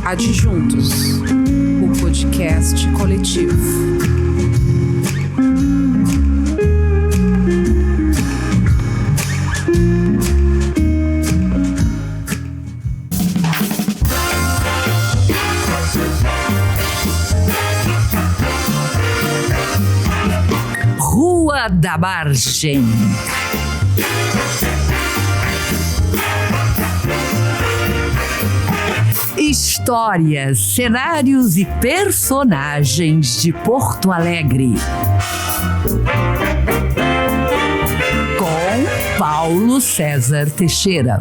Adjuntos, o podcast coletivo. Rua da Margem. Histórias, cenários e personagens de Porto Alegre. Com Paulo César Teixeira.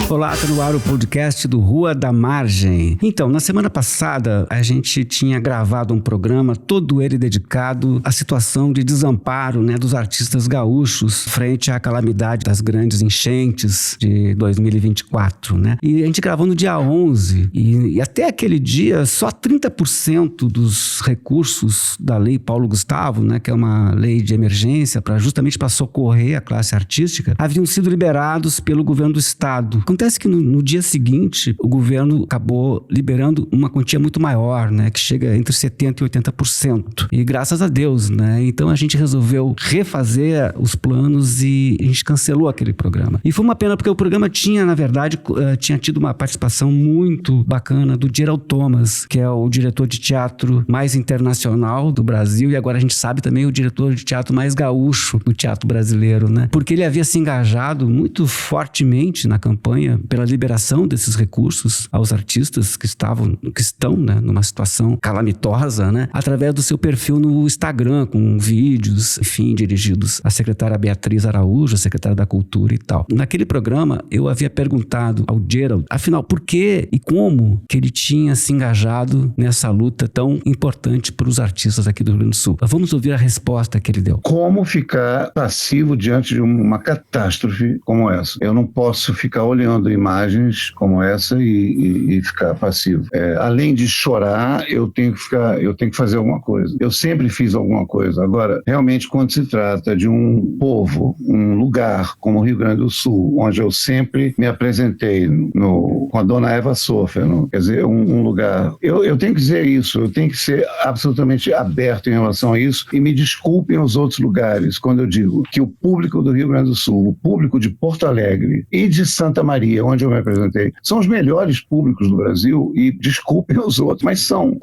Olá, está no ar o podcast do Rua da Margem. Então, na semana passada, a gente tinha gravado um programa, todo ele dedicado à situação de desamparo, dos artistas gaúchos frente à calamidade das grandes enchentes de 2024, E a gente gravou no dia 11, e até aquele dia, só 30% dos recursos da Lei Paulo Gustavo, que é uma lei de emergência justamente para socorrer a classe artística, haviam sido liberados pelo governo do estado. Acontece que no dia seguinte o governo acabou liberando uma quantia muito maior, que chega entre 70% e 80%. E graças a Deus, Então a gente resolveu refazer os planos e a gente cancelou aquele programa. E foi uma pena porque o programa tinha, na verdade, tinha tido uma participação muito bacana do Gerald Thomas, que é o diretor de teatro mais internacional do Brasil e agora a gente sabe também o diretor de teatro mais gaúcho do teatro brasileiro, Porque ele havia se engajado muito fortemente na campanha pela liberação desses recursos aos artistas que estão, numa situação calamitosa, através do seu perfil no Instagram, com vídeos, enfim, dirigidos à secretária Beatriz Araújo, secretária da Cultura e tal. Naquele programa, eu havia perguntado ao Gerald, afinal, por que e como que ele tinha se engajado nessa luta tão importante para os artistas aqui do Rio Grande do Sul. Vamos ouvir a resposta que ele deu. Como ficar passivo diante de uma catástrofe como essa? Eu não posso ficar olhando imagens como essa e ficar passivo. Além de chorar, eu tenho que fazer alguma coisa. Eu sempre fiz alguma coisa. Agora, realmente, quando se trata de um povo, um lugar como o Rio Grande do Sul, onde eu sempre me apresentei com a dona Eva Sofer, quer dizer, um lugar... Eu tenho que dizer isso, eu tenho que ser absolutamente aberto em relação a isso e me desculpem os outros lugares quando eu digo que o público do Rio Grande do Sul, o público de Porto Alegre e de Santa Maria, onde eu me apresentei, são os melhores públicos do Brasil e desculpem os outros, mas são.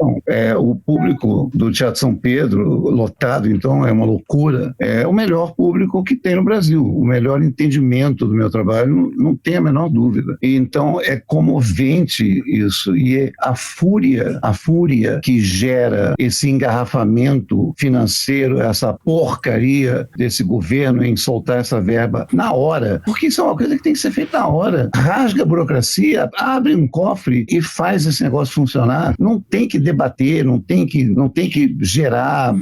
O público do Teatro São Pedro, lotado, então é uma loucura, é o melhor público que tem no Brasil, o melhor entendimento do meu trabalho, não tem a menor dúvida. E então é comovente isso, e é a fúria que gera esse engarrafamento financeiro, essa porcaria desse governo em soltar essa verba na hora, porque isso é uma coisa que tem que ser feita na hora. Rasga a burocracia, abre um cofre e faz esse negócio funcionar. Não tem que debater, não tem que gerar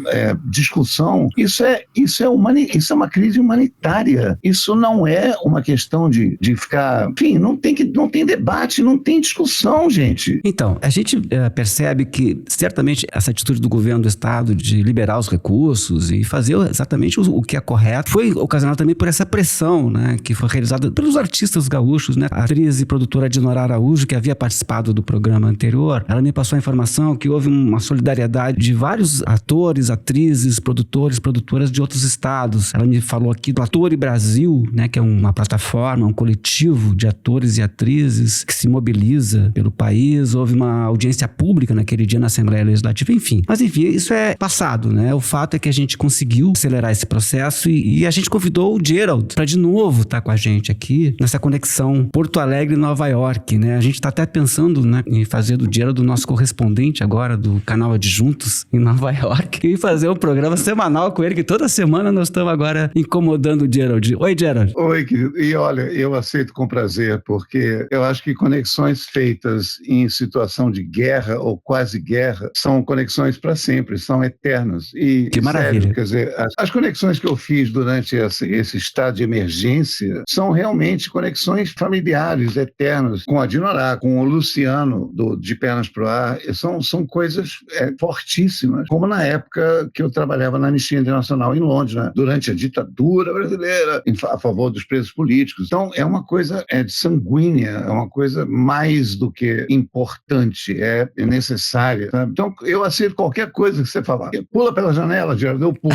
discussão. Isso é uma crise humanitária. Isso não é uma questão de ficar... Enfim, não tem debate, não tem discussão, gente. Então, a gente percebe que certamente essa atitude do governo do estado de liberar os recursos e fazer exatamente o que é correto foi ocasionada também por essa pressão, que foi realizada pelos artistas gaúchos, A atriz e produtora Dinora Araújo, que havia participado do programa anterior, ela me passou a informação que houve uma solidariedade de vários atores, atrizes, produtoras de outros estados. Ela me falou aqui do Atore Brasil, que é uma plataforma, um coletivo de atores e atrizes que se mobiliza pelo país. Houve uma audiência pública naquele dia na Assembleia Legislativa, enfim. Mas enfim, isso é passado, O fato é que a gente conseguiu acelerar esse processo e a gente convidou o Gerald para de novo estar com a gente aqui nessa conexão Porto Alegre e Nova York, A gente está até pensando, em fazer do Gerald o nosso correspondente agora do canal Adjuntos em Nova York e fazer um programa semanal com ele, que toda semana nós estamos agora incomodando o Gerald. Oi, Gerald. Oi, querido. E olha, eu aceito com prazer, porque eu acho que conexões feitas em situação de guerra ou quase guerra são conexões para sempre, são eternas. E, que maravilha. Sério, quer dizer, as conexões que eu fiz durante esse estado de emergência são realmente conexões familiares familiares eternos, com a Dinorá, com o Luciano, De Pernas pro Ar. São coisas fortíssimas, como na época que eu trabalhava na Anistia Internacional em Londres, né? Durante a ditadura brasileira, a favor dos presos políticos. Então, é uma coisa sanguínea, é uma coisa mais do que importante, é necessária. Sabe? Então, eu aceito qualquer coisa que você falar. Pula pela janela, Geraldo, eu pulo.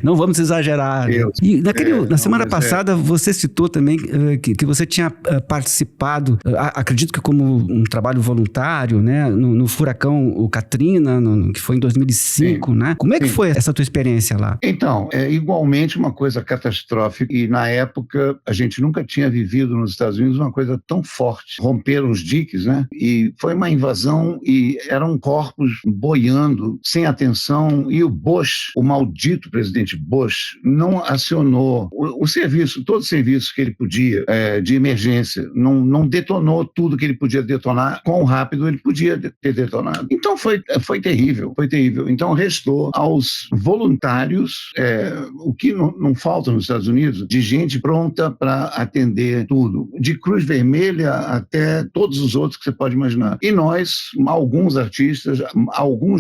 Não vamos exagerar. E na semana passada, você citou também que você tinha participado, acredito que como um trabalho voluntário, né, no furacão o Katrina, que foi em 2005, sim, né? Como é que foi essa tua experiência lá? Então, é igualmente uma coisa catastrófica, e na época a gente nunca tinha vivido nos Estados Unidos uma coisa tão forte. Romperam os diques, né? E foi uma invasão e eram corpos boiando, sem atenção, e o Bush, o maldito presidente Bush, não acionou o serviço, todo o serviço que ele podia de emergência, não detonou tudo que ele podia detonar, quão rápido ele podia ter detonado. Então foi terrível, foi terrível. Então restou aos voluntários, o que não falta nos Estados Unidos, de gente pronta para atender tudo, de Cruz Vermelha até todos os outros que você pode imaginar. E nós, alguns artistas,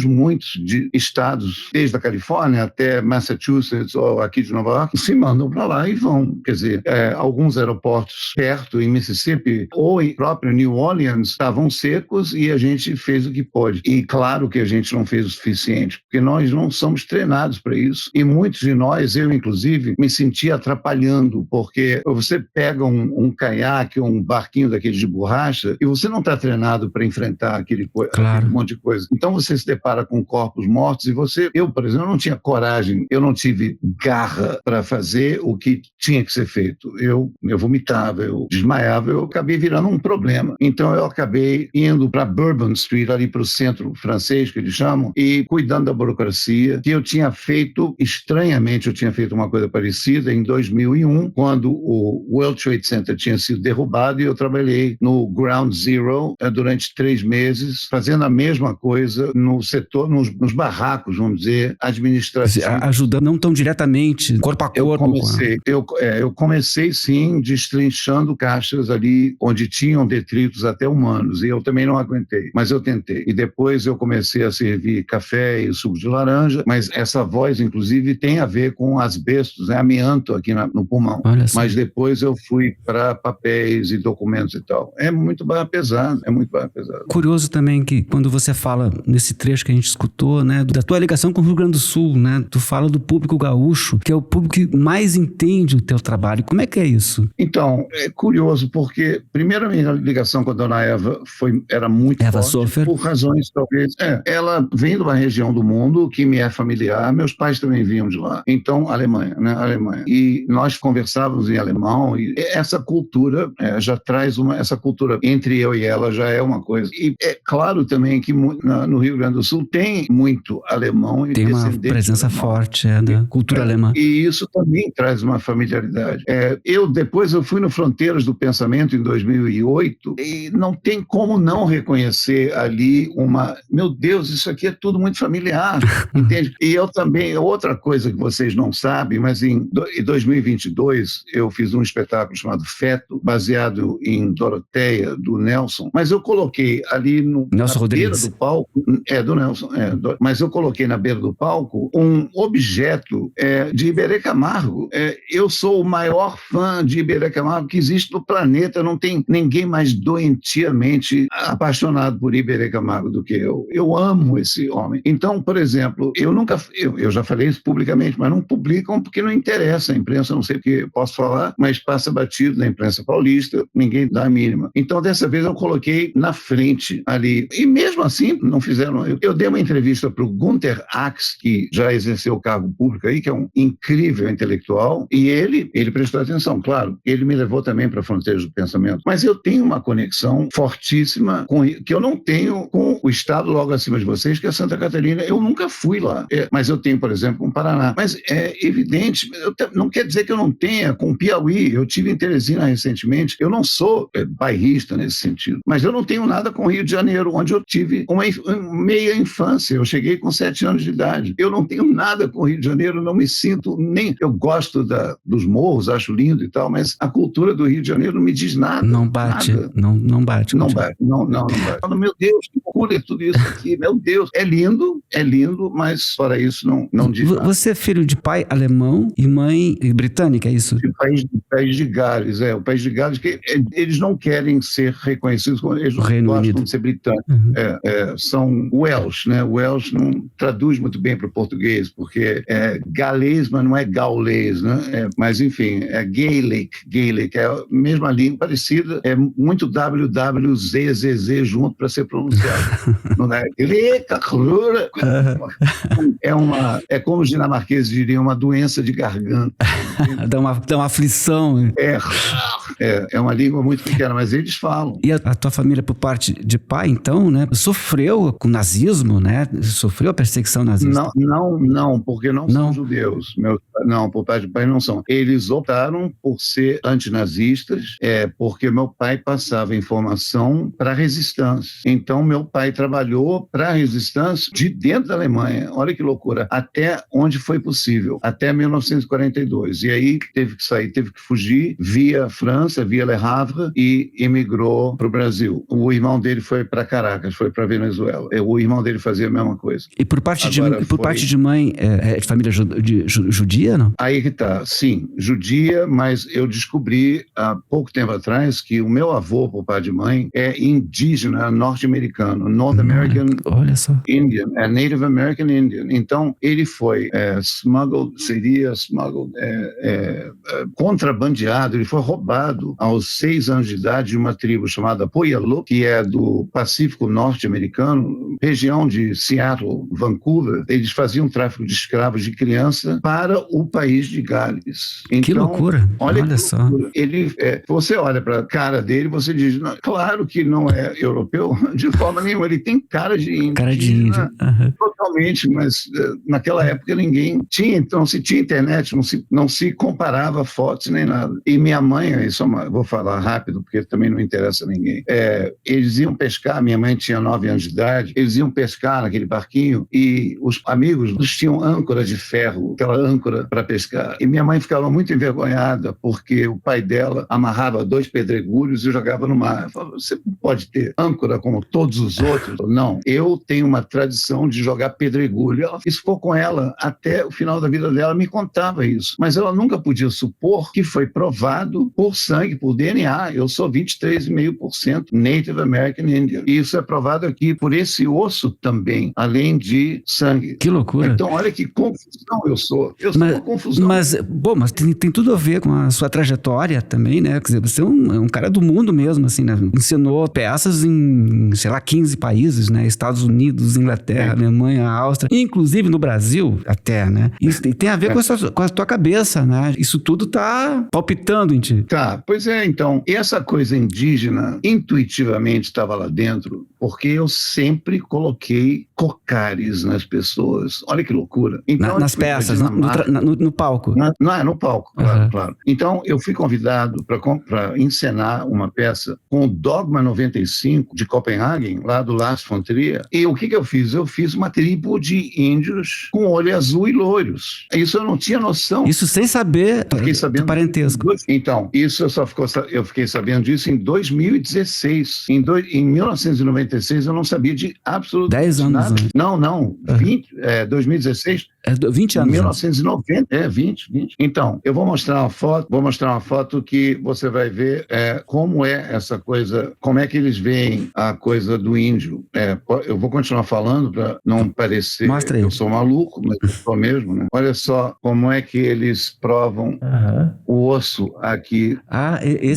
muitos de estados, desde a Califórnia até Massachusetts ou aqui de Nova York, se mandam para lá e vão. Quer dizer, alguns aeroportos perto, em Mississippi ou em próprio New Orleans, estavam secos e a gente fez o que pôde. E claro que a gente não fez o suficiente, porque nós não somos treinados para isso. E muitos de nós, eu inclusive, me senti atrapalhando, porque você pega um caiaque ou um barquinho daqueles de borracha e você não está treinado para enfrentar aquele monte de coisa. Então você se depara com corpos mortos e eu, por exemplo, não tinha coragem, eu não tive garra para fazer o que tinha que ser feito. Eu vomitava, eu desmaiava, eu acabei virando um problema. Então eu acabei indo para Bourbon Street, ali para o centro francês, que eles chamam, e cuidando da burocracia, que eu tinha feito, estranhamente, eu tinha feito uma coisa parecida em 2001, quando o World Trade Center tinha sido derrubado e eu trabalhei no Ground Zero durante 3 meses, fazendo a mesma coisa no setor, nos barracos, vamos dizer, administrativos. Ajudando não tão diretamente, corpo a corpo. Eu comecei sim, destrinchando caixas ali onde tinham detritos até humanos, e eu também não aguentei, mas eu tentei. E depois eu comecei a servir café e suco de laranja, mas essa voz, inclusive, tem a ver com asbestos, amianto aqui no pulmão. Mas depois eu fui para papéis e documentos e tal. É muito barra pesado, Curioso também que quando você fala nesse trecho que a gente escutou, né, da tua ligação com o Rio Grande do Sul, né, tu fala do público gaúcho, que é o público que mais entende o teu trabalho. Como é que é isso? Então, é curioso, porque primeiro a minha ligação com a dona Eva era muito forte, Sofer, por razões talvez. Ela vem de uma região do mundo que me é familiar, meus pais também vinham de lá. Então, Alemanha. E nós conversávamos em alemão, e essa cultura já traz essa cultura entre eu e ela já é uma coisa. E é claro também que no Rio Grande do Sul tem muito alemão. Tem uma presença forte da cultura alemã. E isso também traz uma familiaridade. Depois eu fui no Fronteiras do Pensamento em 2008 e não tem como não reconhecer ali meu Deus, isso aqui é tudo muito familiar, entende? E eu também, outra coisa que vocês não sabem, mas em 2022 eu fiz um espetáculo chamado Feto, baseado em Doroteia, do Nelson, mas eu coloquei ali na beira do palco, do Nelson, mas eu coloquei na beira do palco um objeto de Iberê Camargo. Eu sou o maior fã de Iberê Camargo que existe no planeta, não tem ninguém mais doentiamente apaixonado por Iberê Camargo do que eu. Eu amo esse homem. Então, por exemplo, eu já falei isso publicamente, mas não publicam porque não interessa a imprensa, não sei o que posso falar, mas passa batido na imprensa paulista, ninguém dá a mínima. Então, dessa vez eu coloquei na frente ali. E mesmo assim, não fizeram. Eu dei uma entrevista para o Gunther Ax, que já exerceu o cargo público aí, que é um incrível intelectual, e ele prestou atenção, claro. Ele me levou também para Fronteiras do Pensamento. Mas eu tenho uma conexão fortíssima que eu não tenho com o estado logo acima de vocês, que é Santa Catarina. Eu nunca fui lá, mas eu tenho, por exemplo, com o Paraná. Mas é evidente, não quer dizer que eu não tenha com o Piauí. Eu tive em Teresina recentemente. Eu não sou bairrista nesse sentido, mas eu não tenho nada com o Rio de Janeiro, onde eu tive uma meia infância. Eu cheguei com 7 anos de idade. Eu não tenho nada com o Rio de Janeiro, não me sinto nem... Eu gosto dos morros, acho acho lindo e tal, mas a cultura do Rio de Janeiro não me diz nada. Não bate, nada. não bate. Não bate, não bate. Falo, meu Deus, que loucura é tudo isso aqui, meu Deus. É lindo, mas fora isso não diz nada. Você é filho de pai alemão e mãe britânica, é isso? O país de Gales, o país de Gales, que eles não querem ser reconhecidos, eles não gostam de ser britânicos. São Welsh, né? Welsh não traduz muito bem para o português, porque é galês, mas não é gaulês, né? Mas, enfim, é Gaelic, é a mesma língua parecida, é muito WWZZZ junto para ser pronunciado. Não é? É como os dinamarqueses diriam, uma doença de garganta. Dá uma aflição. É uma língua muito pequena, mas eles falam. E a tua família, por parte de pai, então, né, sofreu com o nazismo, né? Sofreu a perseguição nazista? Não, porque não são judeus. Não, por parte de pai não são. Eles optaram por ser antinazistas, porque meu pai passava informação para a resistência. Então, meu pai trabalhou para a resistência de dentro da Alemanha. Olha que loucura. Até onde foi possível. Até 1942. E aí teve que sair, teve que fugir via França, via Le Havre, e emigrou para o Brasil. O irmão dele foi para Caracas, foi para Venezuela. O irmão dele fazia a mesma coisa. E por parte de mãe, é de família judia, não? Aí que tá, sim, judia, mas eu descobri há pouco tempo atrás que o meu avô, por parte de mãe, é indígena norte-americano, North American Indian, é Native American Indian. Então, ele foi contrabandeado, ele foi roubado aos 6 anos de idade de uma tribo chamada Puyallup, que é do Pacífico norte-americano, região de Seattle, Vancouver. Eles faziam tráfico de escravos de criança para o país de Gales. Então, que loucura! Olha só. Você olha para a cara dele, você diz, claro que não é europeu, de forma nenhuma, ele tem cara de índio. Cara de índio. Totalmente, mas naquela época ninguém tinha, então se tinha internet, não se comparava fotos nem nada. E minha mãe, vou falar rápido, porque também não interessa a ninguém, eles iam pescar, minha mãe tinha 9 anos de idade, eles iam pescar naquele barquinho e os amigos tinham âncora de ferro, aquela âncora para pescar. E minha mãe ficava muito envergonhada porque o pai dela amarrava 2 pedregulhos e jogava no mar. Eu falava, você não pode ter âncora como todos os outros? Não, eu tenho uma tradição de jogar pedregulho. Isso ficou com ela até o final da vida dela, me contava isso. Mas ela nunca podia supor que foi provado por sangue, por DNA. Eu sou 23,5% Native American Indian. E isso é provado aqui por esse osso também, além de sangue. Que loucura. Então, olha que confusão eu sou. Eu sou uma confusão. Mas tem tudo a ver com a sua trajetória também, né? Quer dizer, você é um cara do mundo mesmo, assim, né? Ensinou peças em, 15 países, né? Estados Unidos, Inglaterra, Alemanha, Áustria, inclusive no Brasil até, né? Isso tem a ver com a tua cabeça, né? Isso tudo tá palpitando em ti. Tá, pois é, então, essa coisa indígena intuitivamente estava lá dentro, porque eu sempre coloquei cocares nas pessoas. Olha que loucura. Então, nas peças, no palco. No palco, claro. Então, eu fui convidado para encenar uma peça com o Dogma 95 de Copenhagen, lá do Lars von Trier. E o que eu fiz? Eu fiz uma tribo de índios com olho azul e loiros. Isso eu não tinha noção. Isso sem saber do parentesco. Então, isso eu fiquei sabendo disso em 2016. Em 1996 eu não sabia de absolutamente 10 anos nada. antes. Não, 2016. 20 anos. 1990, 20. Então, eu vou mostrar uma foto que você vai ver como é essa coisa, como é que eles veem a coisa do índio. Eu vou continuar falando para não parecer que eu sou maluco, mas eu sou mesmo, né? Olha só como é que eles provam o osso aqui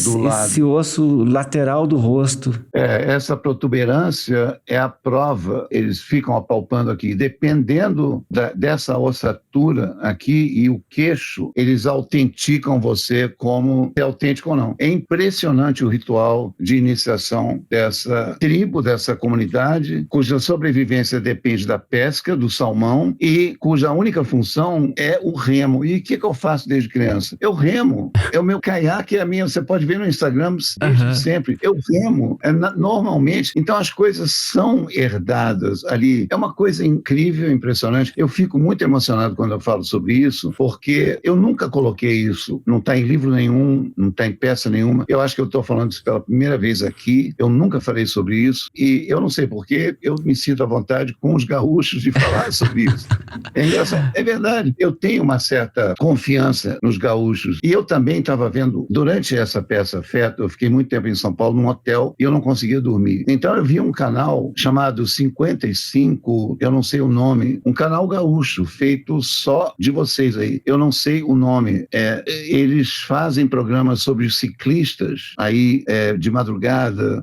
do lado. Esse osso lateral do rosto. Essa protuberância é a prova, eles ficam apalpando aqui, dependendo dessa ossatura aqui e o queixo, eles autenticam você como é autêntico ou não. É impressionante o ritual de iniciação dessa tribo, dessa comunidade, cuja sobrevivência depende da pele pesca do salmão e cuja única função é o remo. E o que eu faço desde criança? Eu remo. É o meu caiaque, é a minha. Você pode ver no Instagram desde sempre. Eu remo. Normalmente. Então as coisas são herdadas ali. É uma coisa incrível, impressionante. Eu fico muito emocionado quando eu falo sobre isso, porque eu nunca coloquei isso. Não está em livro nenhum, não está em peça nenhuma. Eu acho que eu estou falando isso pela primeira vez aqui. Eu nunca falei sobre isso. E eu não sei porquê, eu me sinto à vontade com os gaúchos de falar sobre isso. É engraçado. É verdade. Eu tenho uma certa confiança nos gaúchos. E eu também estava vendo, durante essa peça Feto, eu fiquei muito tempo em São Paulo, num hotel, e eu não conseguia dormir. Então eu vi um canal chamado 55, eu não sei o nome, um canal gaúcho, feito só de vocês aí. Eu não sei o nome. Eles fazem programas sobre ciclistas, aí de madrugada,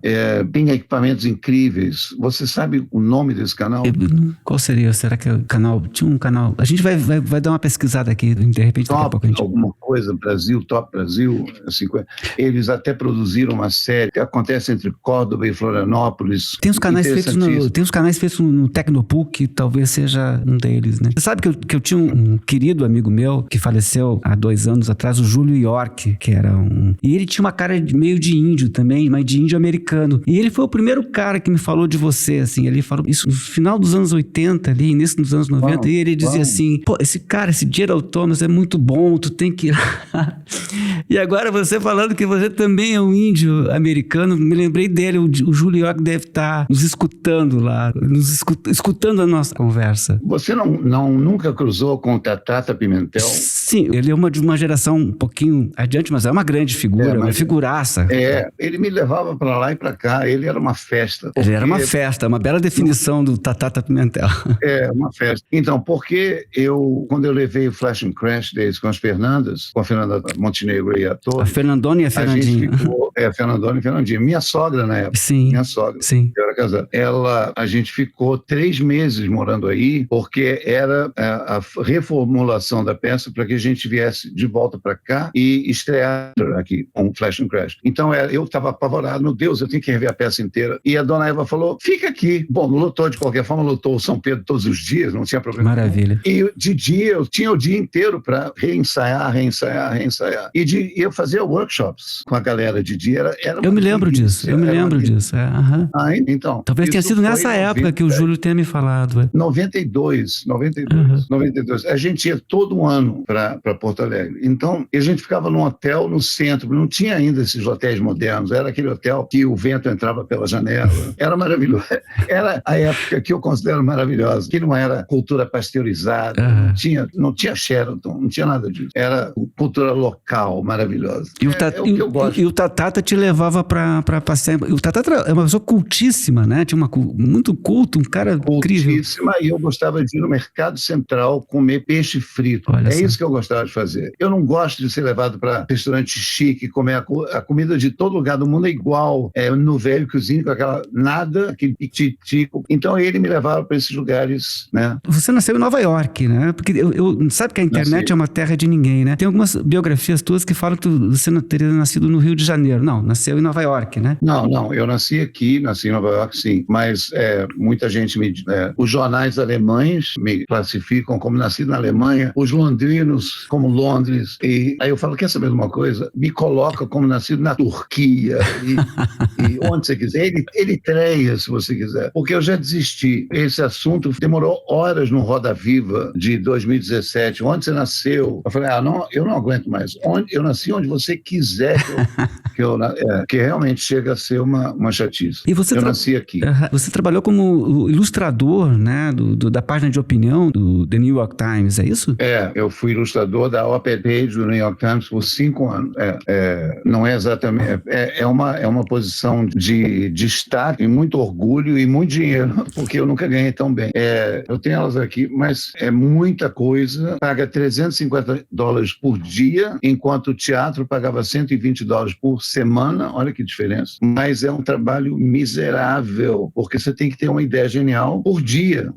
tem equipamentos incríveis. Você sabe o nome desse canal? Qual seria? Será que é o canal? Tinha um canal. A gente vai dar uma pesquisada aqui, de repente daqui a pouco a gente... Alguma coisa, Brasil, Top Brasil. Assim, eles até produziram uma série que acontece entre Córdoba e Florianópolis. Tem uns canais feitos no Tecnopuc, talvez seja um deles, né? Você sabe que eu tinha um querido amigo meu que faleceu há 2 anos atrás, o Júlio York, que era e ele tinha uma cara meio de índio também, mas de índio americano. E ele foi o primeiro cara que me falou de você, assim. Ele falou isso no final dos anos 80 ali, início dos anos 90, e ele dizia assim, pô, esse Gerald Thomas é muito bom, tu tem que ir lá. E agora você falando que você também é um índio americano, me lembrei dele, o Júlio York deve estar nos escutando lá, escutando a nossa conversa. Você nunca cruzou com o Tatata Pimentel? Sim, ele é de uma geração um pouquinho adiante, mas é uma grande figura, uma figuraça. Ele me levava para lá e para cá, ele era uma festa. Ele era uma festa, uma bela definição do Tatata Pimentel. Uma festa. Então, porque quando eu levei o Flash and Crash deles com a Fernanda Montenegro e a todos... A Fernandona e a Fernandinha. A Fernandona e a Fernandinha. Minha sogra na época. Sim. Minha sogra. Sim. Eu era casado. A gente ficou 3 meses morando aí, porque era a reformulação da peça para que a gente viesse de volta para cá e estrear aqui com Flash and Crash. Então, eu estava apavorado. Meu Deus, eu tenho que rever a peça inteira. E a dona Eva falou, fica aqui. Bom, lotou de qualquer forma, lotou o São Pedro todos os dias, não tinha problema. Maravilha. E de dia, eu tinha o dia inteiro para reensaiar. E eu fazia workshops com a galera de dia. Eu me lembro disso. Então. Talvez tenha sido nessa época que o Júlio tenha me falado. 92. A gente ia todo ano para Porto Alegre. Então, a gente ficava num hotel no centro, não tinha ainda esses hotéis modernos, era aquele hotel que o vento entrava pela janela. Era maravilhoso. Era a época que eu considero maravilhosa, que não era cultura pasteurizada, não tinha Sheraton, não tinha nada disso. Era cultura local, maravilhosa. E o Tatata te levava para passear. O Tatata é uma pessoa cultíssima, né? Tinha muito culto, um cara incrível. Cultíssima, e eu gostava de ir no Mercado Central comer peixe frito. Isso que eu gostava de fazer. Eu não gosto de ser levado para restaurante chique, comer a comida de todo lugar do mundo é igual, no velho cozinho, com aquele piquitico. Então ele me levava para esses lugares, né? Você nasceu em Nova York, né? Porque sabe que a internet é uma terra de ninguém, né? Tem algumas biografias tuas que falam que você não teria nascido no Rio de Janeiro. Não, nasceu em Nova York, né? Não, eu nasci aqui, nasci em Nova York, sim. Mas muita gente os jornais alemães me classificam como nascido na Alemanha, os londrinos como Londres. E aí eu falo, quer saber de uma coisa? Me coloca como nascido na Turquia e onde você quiser. Eritreia, se você quiser. Porque eu já desisti. Esse assunto demorou horas no Roda Viva de 2017. Onde você nasceu? Eu falei, eu não aguento mais. Eu nasci onde você quiser que realmente chega a ser uma chatice. E você nasci aqui. Você trabalhou como ilustrador, né, da página de opinião do The New York Times, é isso? Eu fui ilustrador da op page do New York Times por 5 anos. Não é exatamente... É uma posição de destaque, e muito orgulho e muito dinheiro, porque eu nunca ganhei tão bem. Eu tenho elas aqui, mas é muita coisa. Paga $350 por dia, enquanto o teatro pagava $120 por semana. Olha que diferença. Mas é um trabalho miserável, porque você tem que ter uma ideia genial por dia.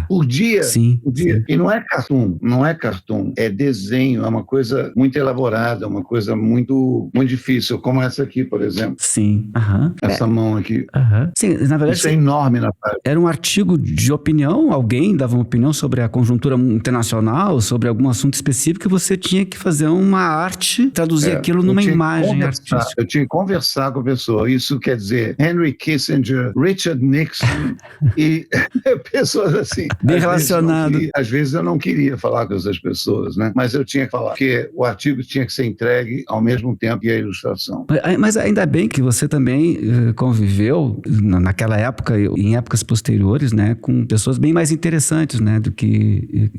Por dia. Sim, por dia. Sim. E não é cartoon, é desenho, é uma coisa muito elaborada, uma coisa muito, muito difícil, como essa aqui, por exemplo. Sim. Essa mão aqui. Sim, na verdade... Isso é enorme na página. Era um artigo de opinião opinião, alguém dava uma opinião sobre a conjuntura internacional, sobre algum assunto específico, e você tinha que fazer uma arte, traduzir aquilo numa imagem artística. Eu tinha que conversar com a pessoa. Isso quer dizer Henry Kissinger, Richard Nixon e pessoas assim. Bem relacionado. Às vezes eu não queria falar com essas pessoas, né? Mas eu tinha que falar, porque o artigo tinha que ser entregue ao mesmo tempo que a ilustração. Mas ainda bem que você também conviveu naquela época e em épocas posteriores, né, com pessoas bem mais interessantes, né, do que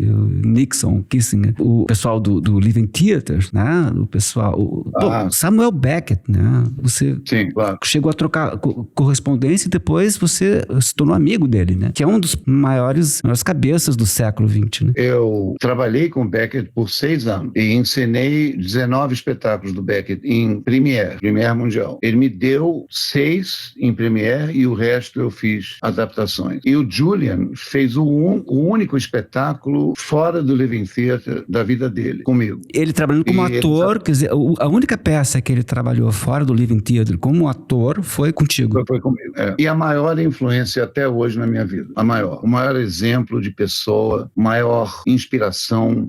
Nixon, Kissinger, o pessoal do Living Theatre, né, o pessoal, Samuel Beckett, né, você Sim, claro. chegou a trocar correspondência e depois você se tornou amigo dele, né, que é um dos maiores cabeças do século XX, né? Eu trabalhei com Beckett por 6 anos e encenei 19 espetáculos do Beckett em Premiere Mundial. Ele me deu 6 em Premiere e o resto eu fiz adaptações. E o Julian fez o único espetáculo fora do Living Theatre da vida dele, comigo. Ele trabalhando como ator, quer dizer, a única peça que ele trabalhou fora do Living Theatre como ator foi contigo. Foi comigo, E a maior influência até hoje na minha vida, o maior exemplo de pessoa, maior inspiração,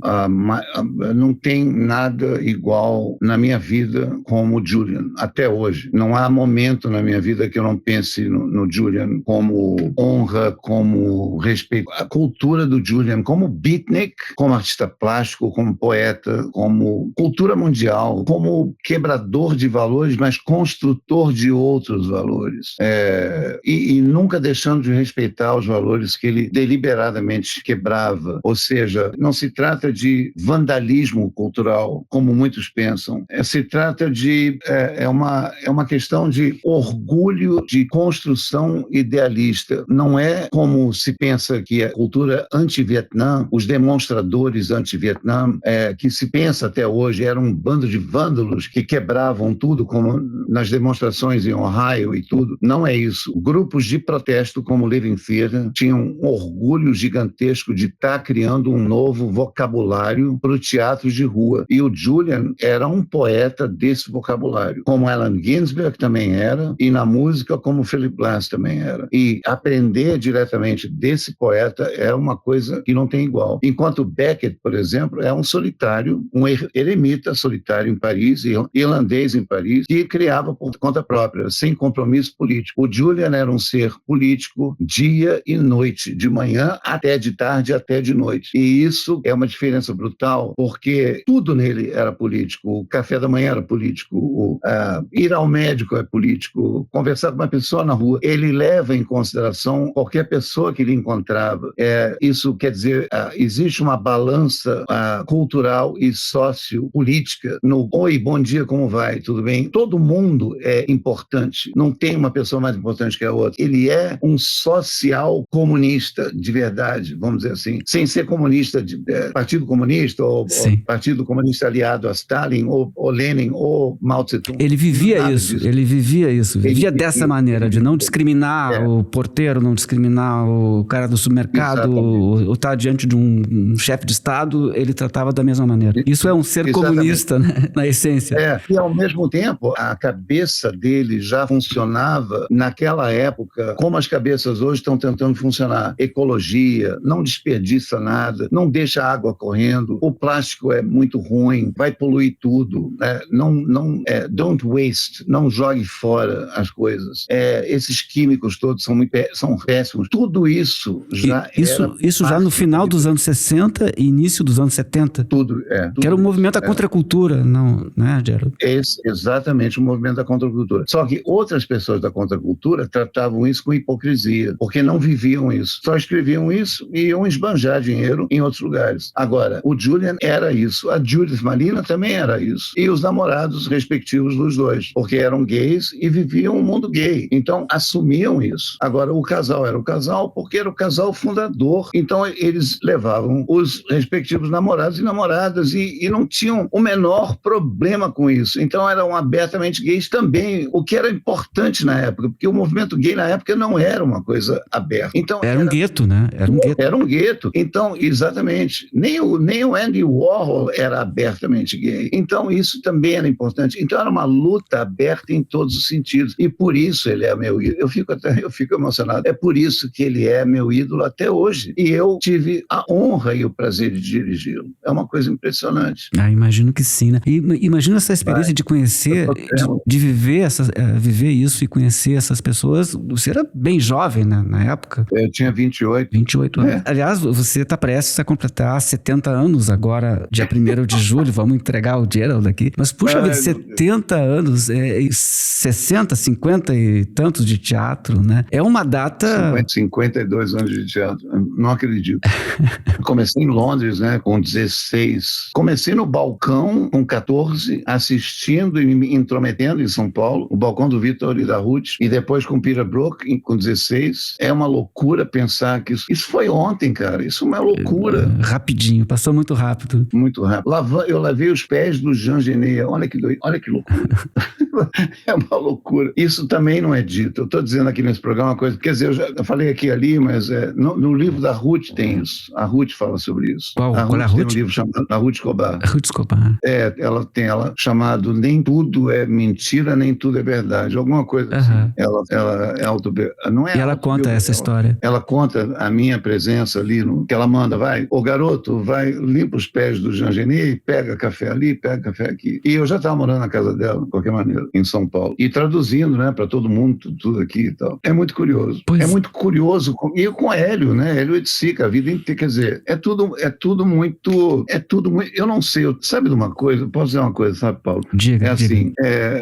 não tem nada igual na minha vida como o Julian, até hoje. Não há momento na minha vida que eu não pense no Julian como honra, como respeito. A cultura do Julian como beatnik, como artista plástico, como poeta, como cultura mundial, como quebrador de valores, mas construtor de outros valores. E nunca deixando de respeitar os valores que ele deliberadamente quebrava. Ou seja, não se trata de vandalismo cultural, como muitos pensam. Se trata de... É uma questão de orgulho de construção idealista. Não é como se pensa que a cultura anti-Vietnã, os demonstradores anti-Vietnã, que se pensa até hoje, eram um bando de vândalos que quebravam tudo, como nas demonstrações em Ohio e tudo. Não é isso. Grupos de protesto como o Living Theatre tinham um orgulho gigantesco de estar criando um novo vocabulário para o teatro de rua. E o Julian era um poeta desse vocabulário, como Allen Ginsberg também era, e na música como Philip Glass também era. E aprender diretamente desse poeta é uma coisa que não tem igual. Enquanto Beckett, por exemplo, é um solitário, um eremita solitário em Paris, irlandês em Paris, que criava por conta própria, sem compromisso político. O Julian era um ser político dia e noite, de manhã até de tarde, até de noite. E isso é uma diferença brutal, porque tudo nele era político. O café da manhã era político, ir ao médico é político, conversar com uma pessoa na rua, ele leva em consideração qualquer pessoa que ele encontrava. Isso quer dizer, existe uma balança cultural e sociopolítica no oi, bom dia, como vai, tudo bem? Todo mundo é importante, não tem uma pessoa mais importante que a outra. Ele é um social comunista de verdade, vamos dizer assim, sem ser comunista de Partido Comunista ou Partido Comunista aliado a Stalin ou Lenin ou Mao Tse-tung. Ele vivia isso, vivia dessa maneira, de não discriminar o porteiro, não discriminar o cara do supermercado, ou estar diante de um chefe de Estado, ele tratava da mesma maneira. Isso é um ser comunista, né, na essência. E ao mesmo tempo, a cabeça dele já funcionava naquela época, como as cabeças hoje estão tentando funcionar. Ecologia, não desperdiça nada, não deixa a água correndo, o plástico é muito ruim, vai poluir tudo, né? Don't waste, não jogue fora as coisas. Esses químicos todos são péssimos. Tudo isso já Isso já no final dos anos 60 e início dos anos 70? Tudo que era o movimento da contracultura, não é, Gerald? Exatamente, o movimento da contracultura. Só que outras pessoas da contracultura tratavam isso com hipocrisia, porque não viviam isso. Só escreviam isso e iam esbanjar dinheiro em outros lugares. Agora, o Julian era isso, a Judith Malina também era isso. E os namorados respectivos dos dois, porque eram gays e viviam um mundo gay. Então, assumiam isso. Agora, o casal era o casal porque era o casal fundador. Então, eles levavam os respectivos namorados e namoradas e não tinham o menor problema com isso. Então, eram abertamente gays também, o que era importante na época, porque o movimento gay na época não era uma coisa aberta. Então, era um gueto, né? Era um gueto. Então, exatamente. Nem o Andy Warhol era abertamente gay. Então, isso também era importante. Então, era uma luta aberta em todos os sentidos. E por isso ele é meu... Eu fico emocionado. É por isso que ele é meu ídolo até hoje. E eu tive a honra e o prazer de dirigi-lo. É uma coisa impressionante. Imagino que sim, né? E imagina essa experiência de conhecer, de viver isso e conhecer essas pessoas. Você era bem jovem, né, na época. Eu tinha 28. 28 anos. Aliás, você está prestes a completar 70 anos agora, dia 1º de julho. Vamos entregar o Gerald aqui. Mas, puxa vida, 70 anos, 60, 50 e tantos de teatro, né? É uma data... 52 anos de teatro. Não acredito. Comecei em Londres, né, com 16. Comecei no balcão com 14, assistindo e me intrometendo em São Paulo, o balcão do Vitor e da Ruth, e depois com Peter Brook com 16. É uma loucura pensar que isso foi ontem, cara. Isso é uma loucura. Rapidinho, passou muito rápido. Muito rápido. Eu lavei os pés do Jean Genet. Olha que loucura. É uma loucura. Isso também não é dito. Eu estou dizendo aqui nesse programa uma coisa, quer dizer, eu falei aqui ali, mas no livro da Ruth tem isso. A Ruth fala sobre isso. Qual é a Ruth? Ruth? Tem um livro chamado A Ruth Escobar. Ruth Escobar. Ela tem chamado Nem Tudo é Mentira, Nem Tudo é Verdade. Alguma coisa assim. Ela é autobiográfica. E ela conta essa história. Ela conta a minha presença ali, que ela manda, ô garoto, vai, limpa os pés do Jean Genet, pega café ali, pega café aqui. E eu já estava morando na casa dela, de qualquer maneira, em São Paulo. E traduzindo, né, para todo mundo, tudo aqui e tal. É muito curioso. É muito curioso. E com Hélio, né, Hélio Oiticica, a vida inteira, quer dizer, é tudo muito, eu não sei, sabe de uma coisa? Eu posso dizer uma coisa, sabe, Paulo? Diga, assim,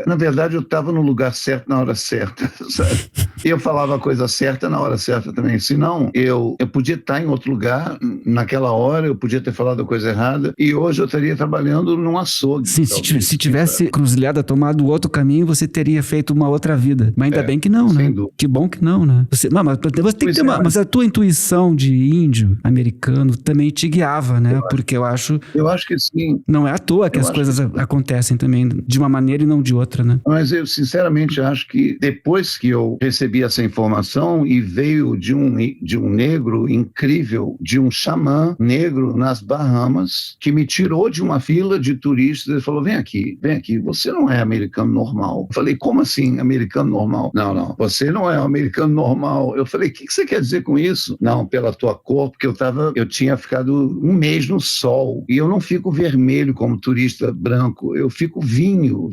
na verdade eu estava no lugar certo na hora certa, sabe? Eu falava a coisa certa na hora certa também, senão eu podia estar em outro lugar naquela hora, eu podia ter falado a coisa errada e hoje eu estaria trabalhando num açougue. Sim, se tivesse cruzilhada tomado outro caminho, você teria feito uma outra vida. Mas ainda bem que não, né? Dúvida. Que bom que não, né? Você tem que ter mas a tua intuição de índio americano também te guiava, né? Porque eu acho que sim. Não é à toa que as coisas acontecem também de uma maneira e não de outra, né? Mas eu sinceramente acho que depois que eu recebi essa informação e veio de um negro incrível, de um xamã negro nas Bahamas, que me tirou de uma fila de turistas e falou, vem aqui, você não é americano normal. Eu falei, como assim americano normal? Não, você não é um americano normal. Eu falei, o que você quer dizer com isso? Não, pela tua cor, porque eu tinha ficado um mês no sol e eu não fico vermelho como turista branco, eu fico vinho,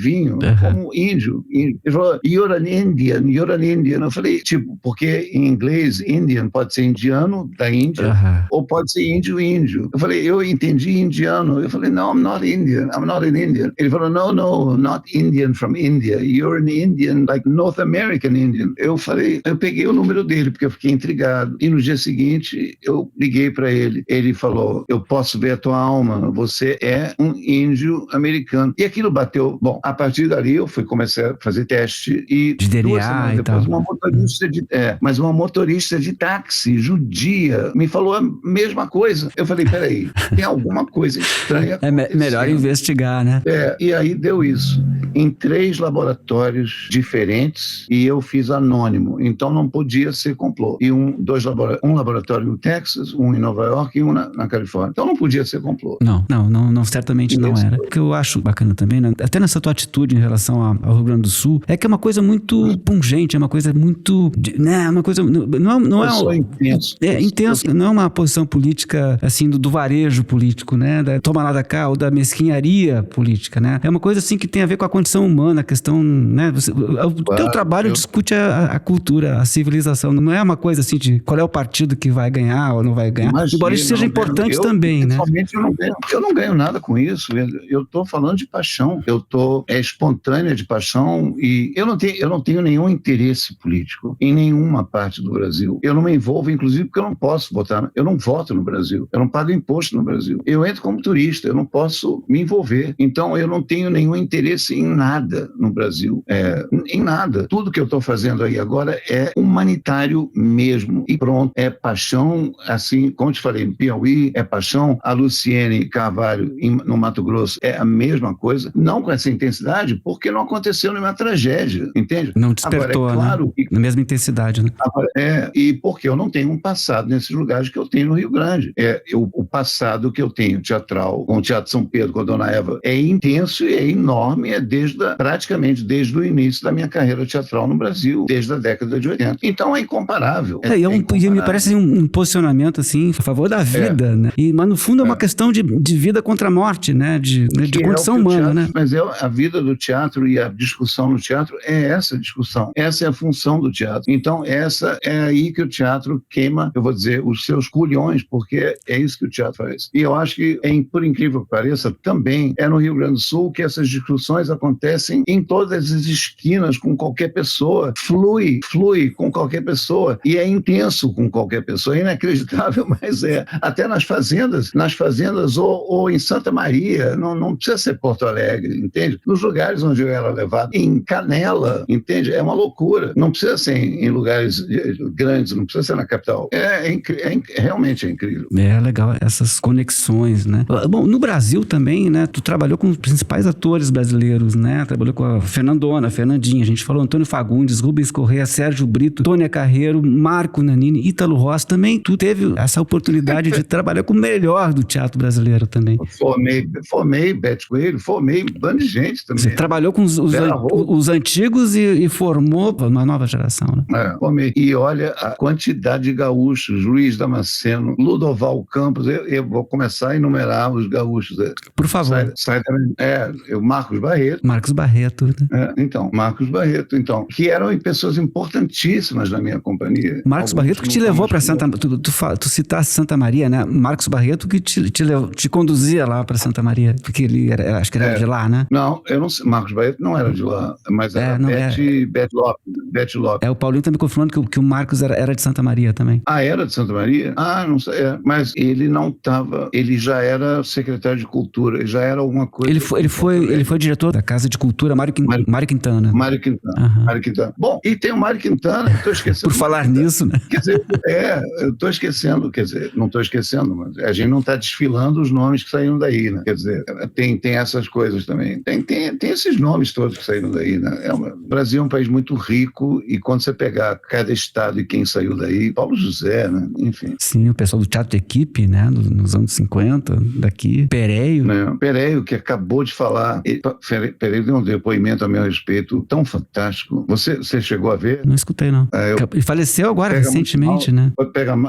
como índio. Ele falou, you're an Indian. Eu falei, porque em inglês, Indian pode ser indiano da Índia ou pode ser índio. Eu falei, eu entendi indiano. Eu falei, no, I'm not an Indian. Ele falou, no, not Indian from India. You're an Indian, like North American Indian. Eu peguei o número dele, porque eu fiquei intrigado. E no dia seguinte, eu liguei para ele. Ele falou, eu posso ver a tua alma, você é um índio americano. E aquilo bateu. Bom, a partir dali eu comecei a fazer teste e de DNA e depois tal. Uma motorista de táxi judia me falou a mesma coisa. Eu falei, peraí, tem alguma coisa estranha acontecendo. É melhor investigar, né? E aí deu isso. Em 3 laboratórios diferentes e eu fiz anônimo. Então não podia ser complô. E um laboratório no Texas, um em Nova York e um na Califórnia. Então não podia ser complô. Não, certamente não era. O que eu acho bacana também, né? Até nessa tua atitude em relação ao Rio Grande do Sul, é que é uma coisa muito pungente, é uma coisa muito, né? Uma coisa, não é intenso. É intenso, não é uma posição política assim do varejo político, né? Da toma lá da cá ou da mesquinharia política, né? É uma coisa assim que tem a ver com a condição humana, a questão, né? O teu trabalho discute a cultura, a civilização, não é uma coisa assim de qual é o partido que vai ganhar ou não vai ganhar. Imagina, embora isso seja importante também, né? Eu não ganho nada com isso. Eu estou falando de paixão. É espontânea de paixão e eu não tenho nenhum interesse político em nenhuma parte do Brasil. Eu não me envolvo, inclusive, porque eu não posso votar. Eu não voto no Brasil. Eu não pago imposto no Brasil. Eu entro como turista. Eu não posso me envolver. Então, eu não tenho nenhum interesse em nada no Brasil. Em nada. Tudo que eu estou fazendo aí agora é humanitário mesmo. E pronto. É paixão, assim, como te falei, em Piauí, é paixão. A Luciene Carvalho, no Mato Grosso, é a mesma coisa. Não com essa intensidade, porque não aconteceu nenhuma tragédia, entende? Não despertou, agora, claro, né? Na mesma intensidade, né? Agora, e porque eu não tenho um passado nesses lugares que eu tenho no Rio Grande. O passado que eu tenho teatral, com o Teatro São Pedro, com a Dona Eva, é intenso e é enorme, desde a praticamente desde o início da minha carreira teatral no Brasil, desde a década de 80. Então é incomparável. E me parece um posicionamento assim, a favor da vida, né? Mas no fundo é uma questão de vida contra a morte, né? De condição humana, teatro, né? Mas a vida do teatro e a discussão no teatro é essa discussão. Essa é a função do teatro. Então essa é aí que o teatro queima, eu vou dizer, os seus culhões, porque é isso que o teatro faz. E eu acho que, por incrível que pareça, também é no Rio Grande do Sul que essas discussões acontecem em todas as esquinas, com qualquer pessoa, flui com qualquer pessoa, e é intenso com qualquer pessoa, é inacreditável, mas é. Até nas fazendas ou em Santa Maria, não precisa ser Porto Alegre, entende? Nos lugares onde eu era levado, em Canela, entende? É uma loucura. Não precisa ser em lugares grandes, não precisa ser na capital. Realmente é incrível. É legal essas conexões, né? Bom, no Brasil também, né? Tu trabalhou com os principais atores brasileiros, né? Trabalhou com a Fernandinha, a gente falou Antônio Fagundes, Rubens Correia, Sérgio Brito, Tônia Carreiro, Marco Nanini, Ítalo Rossi. Também tu teve essa oportunidade de trabalhar com o melhor do teatro brasileiro também. Formei Bete Coelho, formei um bando de gente também. Você trabalhou com os antigos e formou uma nova geração, né? Formei. E olha a quantidade de gaúchos, Luiz Damasceno, Ludoval Campos, eu vou começar a enumerar os gaúchos. Por favor. O Marcos Barreto. Marcos Barreto. Né? Marcos Barreto, que eram pessoas importantíssimas na minha companhia. Marcos Barreto que te levou para Santa Maria, tu citaste Santa Maria, né? Marcos Barreto que te conduzia lá para Santa Maria, porque ele acho que era de lá, né? Não, eu não sei, Marcos Barreto não era de lá, mas era Bete Lopes. O Paulinho tá me confirmando que o Marcos era de Santa Maria também. Era de Santa Maria? Não sei, mas ele não estava, ele já era secretário de Cultura, ele já era alguma coisa. Ele foi diretor da Casa de Cultura Mário Quintana. Mário Quintana. Bom, e tem o Mário Quintana, estou esquecendo. Por falar nisso, né? Quer dizer, eu estou esquecendo, não estou esquecendo, mas a gente não está desfilando os nomes que saíram daí, né? Quer dizer, tem essas coisas também. Tem esses nomes todos que saíram daí, né? O Brasil é um país muito rico e quando você pegar cada estado e quem saiu daí, Paulo José, né? Enfim. Sim, o pessoal do Teatro de Equipe, né? Nos anos 50, daqui. Pereio. Pereio, que acabou de falar. Pereio deu um depoimento a meu respeito tão fantástico. Você chegou a ver? Não escutei, não. Ele faleceu agora, recentemente, né?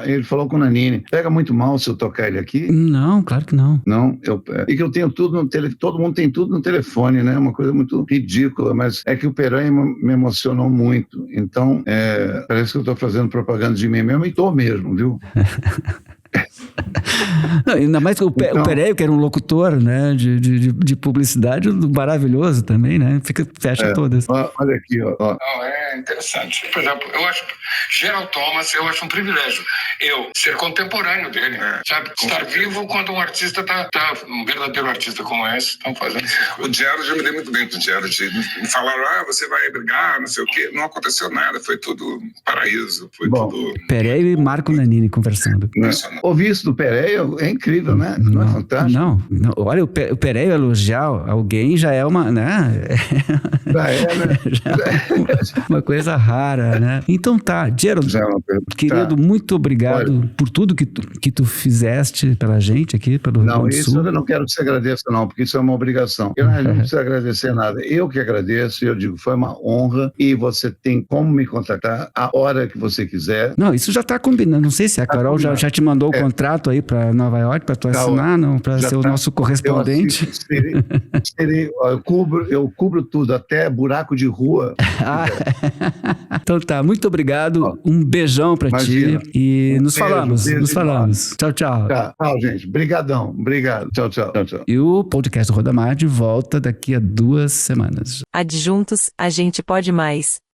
Ele falou com o Nanini. Pega muito mal se eu tocar ele aqui? Não, claro que não. Não, e que eu tenho tudo no telefone, todo mundo tem tudo no telefone, né? Uma coisa muito ridícula, mas é que o Pereio me emocionou muito. Então, parece que eu estou fazendo propaganda de mim mesmo, e estou mesmo, viu? Não, ainda mais que o Pereio, que era um locutor, né, de publicidade maravilhoso também, né? Fecha todas. Olha aqui, ó. Não, é interessante. Por exemplo, eu acho Gerald Thomas, eu acho um privilégio eu ser contemporâneo dele, sabe? Estar vivo quando um artista um verdadeiro artista como esse, estão fazendo isso. O Gerald, eu me dei muito bem com o Gerald. Me falaram, você vai brigar, não sei o quê. Não aconteceu nada, foi tudo paraíso, foi tudo... Pereio e Marco Nanini conversando. Ouvir isso do Pereio é incrível, né? Não é fantástico? Não. Olha, o Pereio elogiar alguém já é uma, né? Já é, né? Uma coisa rara, né? Então tá, Gerald, querido, muito obrigado por tudo que tu fizeste pela gente aqui, pelo Rio Grande do Sul. Isso eu não quero que você agradeça, não, porque isso é uma obrigação. Eu não preciso agradecer nada. Eu que agradeço, eu digo, foi uma honra, e você tem como me contactar a hora que você quiser. Não, isso já está combinado. Não sei se a Carol já te mandou o contrato aí para Nova York, para tu assinar, não, para ser o nosso correspondente. Eu cubro tudo, até buraco de rua. Então tá, muito obrigado. Um beijão para ti e nos falamos. Tchau, tchau. Tchau, gente. Brigadão. Obrigado. Tchau. E o podcast do Rodamar de volta daqui a 2 semanas. Adjuntos, a gente pode mais.